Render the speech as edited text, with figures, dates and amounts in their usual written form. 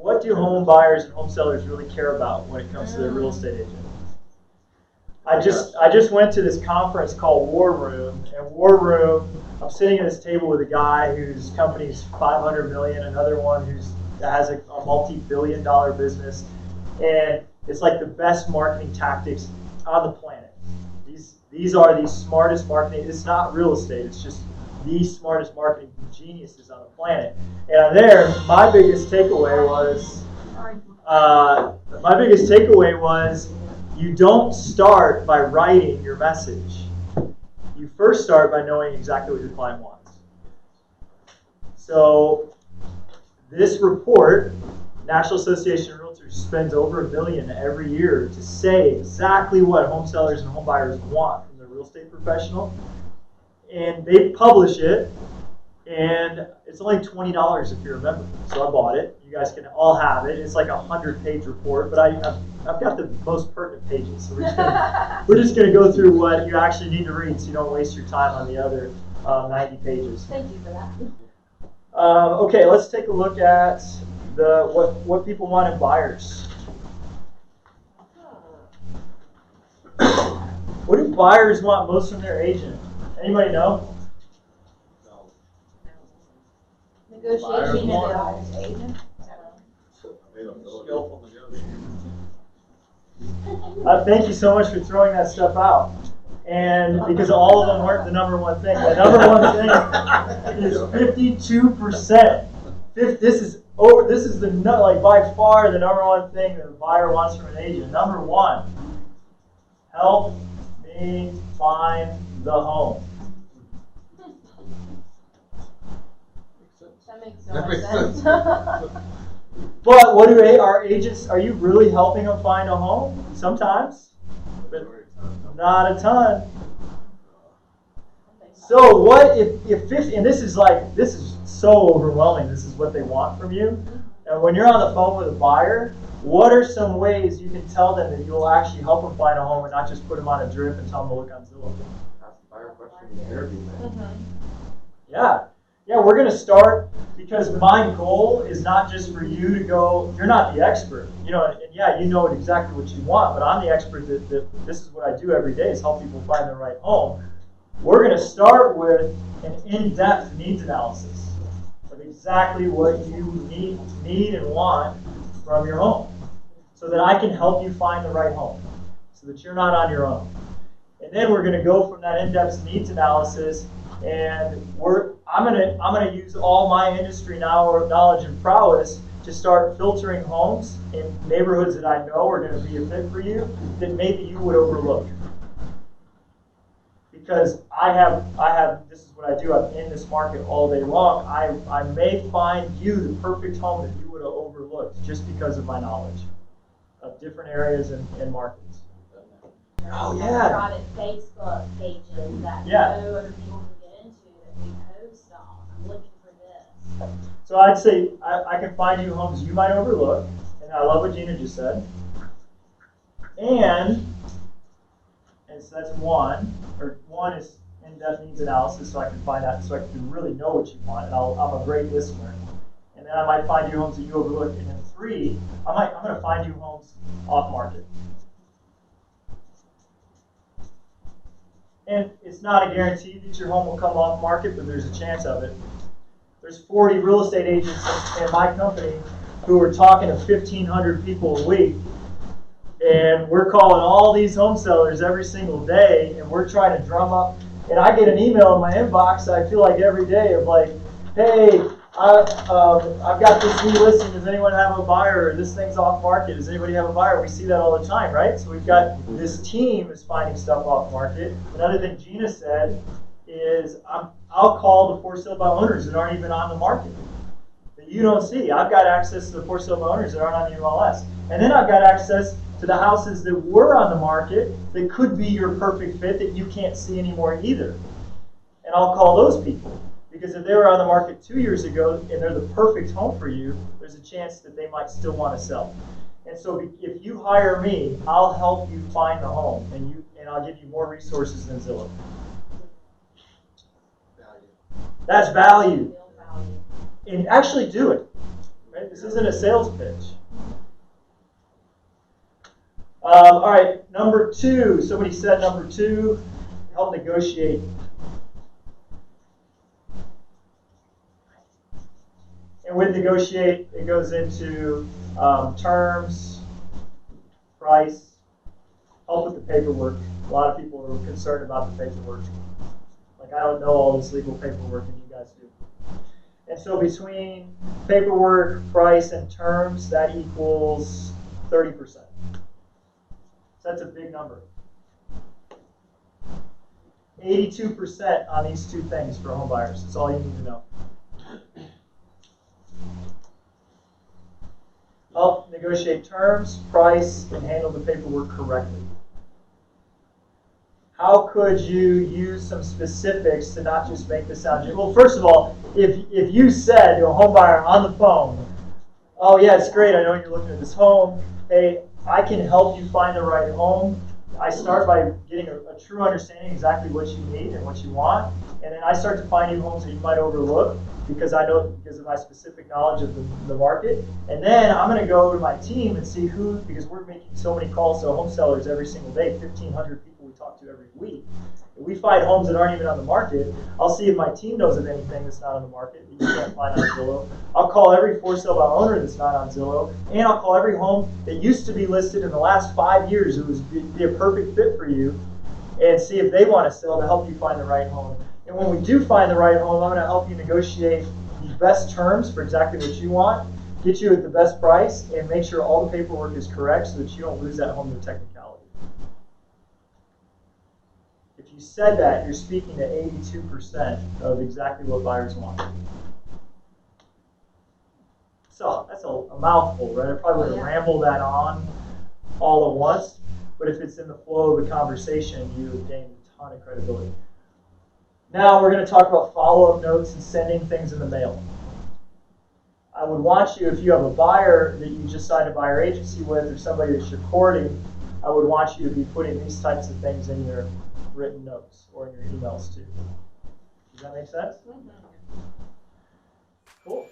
what do home buyers and home sellers really care about when it comes to their real estate agent? I just went to this conference called War Room, and War Room, I'm sitting at this table with a guy whose company's $500 million, another one that has a multi-billion-dollar business, and it's like the best marketing tactics on the planet. These are the smartest marketing. It's not real estate. It's just the smartest marketing geniuses on the planet. And I'm there. My biggest takeaway was you don't start by writing your message. You first start by knowing exactly what your client wants. So this report, National Association of Realtors spends over $1 billion every year to say exactly what home sellers and home buyers want from their real estate professional. And they publish it, and it's only $20 if you're a member. So I bought it. You guys can all have it. It's like a 100-page report, but I've got the most pertinent pages. So we're just gonna go through what you actually need to read, so you don't waste your time on the other 90 pages. Thank you for that. Okay, let's take a look at what people want in buyers. What do buyers want most from their agent? Anybody know? Negotiation agent. Thank you so much for throwing that stuff out. And because all of them weren't the number one thing. The number one thing is 52%. This is by far the number one thing that a buyer wants from an agent. Number one, help me find the home. That makes sense. But what do our agents? Are you really helping them find a home? Sometimes, but not a ton. So what if 50? And this is so overwhelming. This is what they want from you. And when you're on the phone with a buyer, what are some ways you can tell them that you'll actually help them find a home and not just put them on a drip and tell them to look on Zillow? Ask the buyer question in the interview, man. Yeah, we're going to start because my goal is not just for you to go, you're not the expert, and you know exactly what you want, but I'm the expert that this is what I do every day is help people find the right home. We're going to start with an in-depth needs analysis of exactly what you need and want from your home so that I can help you find the right home so that you're not on your own. And then we're going to go from that in-depth needs analysis, and I'm gonna use all my industry knowledge and prowess to start filtering homes in neighborhoods that I know are going to be a fit for you that maybe you would overlook. Because I have this is what I do. I'm in this market all day long. I may find you the perfect home that you would have overlooked just because of my knowledge of different areas and markets. Oh yeah. Private Facebook pages that no other people can get into that we post on. I'm looking for this. So I'd say I can find you homes you might overlook, and I love what Gina just said. And so that's one is in-depth needs analysis, so I can find out, so I can really know what you want, and I'm a great listener. And then I might find you homes that you overlook, and then 3, I'm going to find you homes off market. And it's not a guarantee that your home will come off market, but there's a chance of it. There's 40 real estate agents in my company who are talking to 1,500 people a week. And we're calling all these home sellers every single day, and we're trying to drum up. And I get an email in my inbox, I feel like every day, of like, hey, I've got this new listing. Does anyone have a buyer? Or this thing's off market. Does anybody have a buyer? We see that all the time, right? So we've got this team is finding stuff off market. Another thing Gina said is I'll call the for sale by owners that aren't even on the market that you don't see. I've got access to the for sale by owners that aren't on the MLS. And then I've got access to the houses that were on the market that could be your perfect fit that you can't see anymore either. And I'll call those people. Because if they were on the market 2 years ago and they're the perfect home for you, there's a chance that they might still want to sell. And so if you hire me, I'll help you find the home, and I'll give you more resources than Zillow. That's value. And actually do it. Right? This isn't a sales pitch. All right, number 2. Somebody said number 2, help negotiate. And with negotiate, it goes into terms, price, help with the paperwork. A lot of people are concerned about the paperwork. Like, I don't know all this legal paperwork, and you guys do. And so between paperwork, price, and terms, that equals 30%. So that's a big number. 82% on these 2 things for home buyers. That's all you need to know. Help negotiate terms, price, and handle the paperwork correctly. How could you use some specifics to not just make this sound? Well, first of all, if you said to a home buyer on the phone, oh yeah, it's great, I know you're looking at this home. Hey, I can help you find the right home. I start by getting a true understanding exactly what you need and what you want. And then I start to find you homes that you might overlook because I know because of my specific knowledge of the market. And then I'm going to go over to my team and see who, because we're making so many calls to home sellers every single day, 1,500 people we talk to every week. If we find homes that aren't even on the market, I'll see if my team knows of anything that's not on the market that you can't find on Zillow. I'll call every for sale by owner that's not on Zillow, and I'll call every home that used to be listed in the last 5 years who would be a perfect fit for you, and see if they want to sell to help you find the right home. And when we do find the right home, I'm going to help you negotiate the best terms for exactly what you want, get you at the best price, and make sure all the paperwork is correct so that you don't lose that home to technicality. If you said that, you're speaking to 82% of exactly what buyers want. So that's a mouthful, right? I probably would have rambled that on all at once, but if it's in the flow of the conversation, you have gained a ton of credibility. Now we're going to talk about follow-up notes and sending things in the mail. I would want you, if you have a buyer that you just signed a buyer agency with or somebody that you're courting, I would want you to be putting these types of things in your written notes or in your emails too. Does that make sense? Cool.